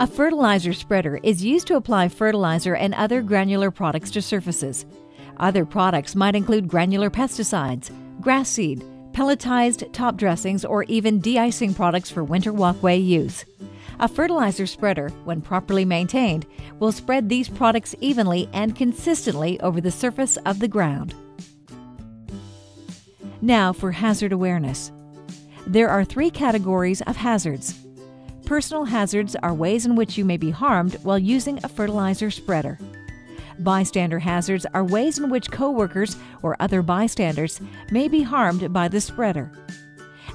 A fertilizer spreader is used to apply fertilizer and other granular products to surfaces. Other products might include granular pesticides, grass seed, pelletized top dressings, or even de-icing products for winter walkway use. A fertilizer spreader, when properly maintained, will spread these products evenly and consistently over the surface of the ground. Now for hazard awareness. There are 3 categories of hazards. Personal hazards are ways in which you may be harmed while using a fertilizer spreader. Bystander hazards are ways in which coworkers or other bystanders may be harmed by the spreader.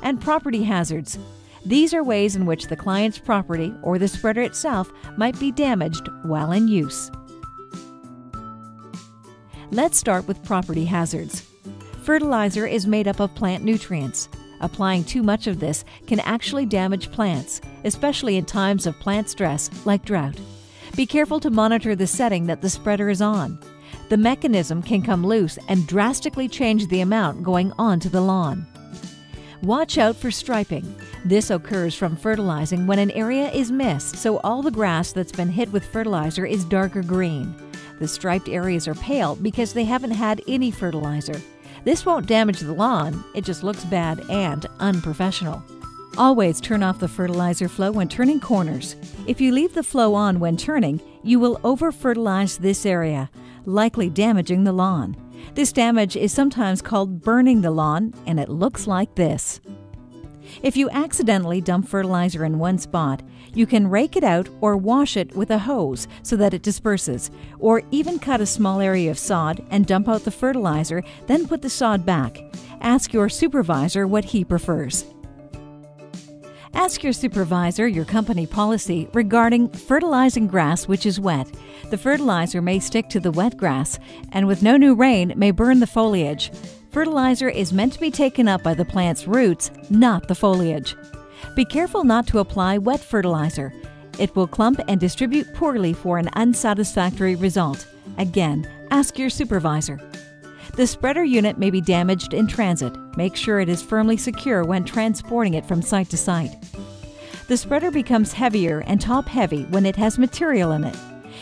And property hazards. These are ways in which the client's property or the spreader itself might be damaged while in use. Let's start with property hazards. Fertilizer is made up of plant nutrients. Applying too much of this can actually damage plants, especially in times of plant stress like drought. Be careful to monitor the setting that the spreader is on. The mechanism can come loose and drastically change the amount going onto the lawn. Watch out for striping. This occurs from fertilizing when an area is missed, so all the grass that's been hit with fertilizer is darker green. The striped areas are pale because they haven't had any fertilizer. This won't damage the lawn, it just looks bad and unprofessional. Always turn off the fertilizer flow when turning corners. If you leave the flow on when turning, you will over-fertilize this area, likely damaging the lawn. This damage is sometimes called burning the lawn, and it looks like this. If you accidentally dump fertilizer in one spot, you can rake it out or wash it with a hose so that it disperses, or even cut a small area of sod and dump out the fertilizer, then put the sod back. Ask your supervisor what he prefers. Ask your supervisor your company policy regarding fertilizing grass which is wet. The fertilizer may stick to the wet grass, and with no new rain may burn the foliage. Fertilizer is meant to be taken up by the plant's roots, not the foliage. Be careful not to apply wet fertilizer. It will clump and distribute poorly for an unsatisfactory result. Again, ask your supervisor. The spreader unit may be damaged in transit. Make sure it is firmly secure when transporting it from site to site. The spreader becomes heavier and top-heavy when it has material in it.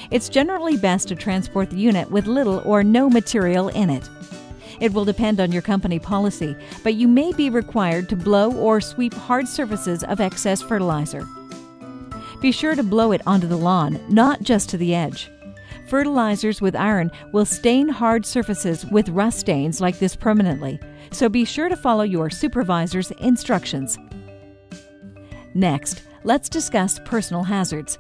It's generally best to transport the unit with little or no material in it. It will depend on your company policy, but you may be required to blow or sweep hard surfaces of excess fertilizer. Be sure to blow it onto the lawn, not just to the edge. Fertilizers with iron will stain hard surfaces with rust stains like this permanently, so be sure to follow your supervisor's instructions. Next, let's discuss personal hazards.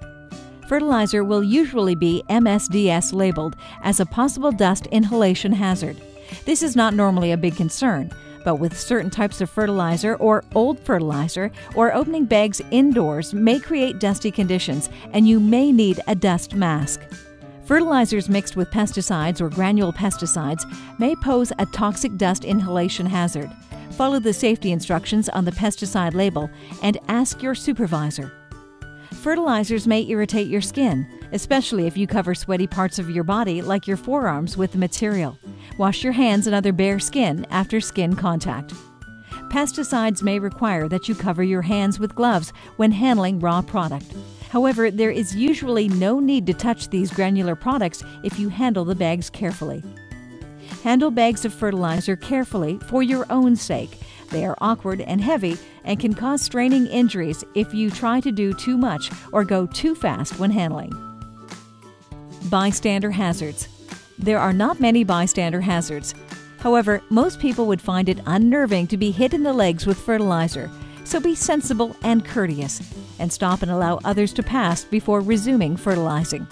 Fertilizer will usually be MSDS labeled as a possible dust inhalation hazard. This is not normally a big concern, but with certain types of fertilizer or old fertilizer or opening bags indoors may create dusty conditions, and you may need a dust mask. Fertilizers mixed with pesticides or granule pesticides may pose a toxic dust inhalation hazard. Follow the safety instructions on the pesticide label and ask your supervisor. Fertilizers may irritate your skin, especially if you cover sweaty parts of your body like your forearms with the material. Wash your hands and other bare skin after skin contact. Pesticides may require that you cover your hands with gloves when handling raw product. However, there is usually no need to touch these granular products if you handle the bags carefully. Handle bags of fertilizer carefully for your own sake. They are awkward and heavy and can cause straining injuries if you try to do too much or go too fast when handling. Bystander hazards. There are not many bystander hazards. However, most people would find it unnerving to be hit in the legs with fertilizer, so be sensible and courteous, and stop and allow others to pass before resuming fertilizing.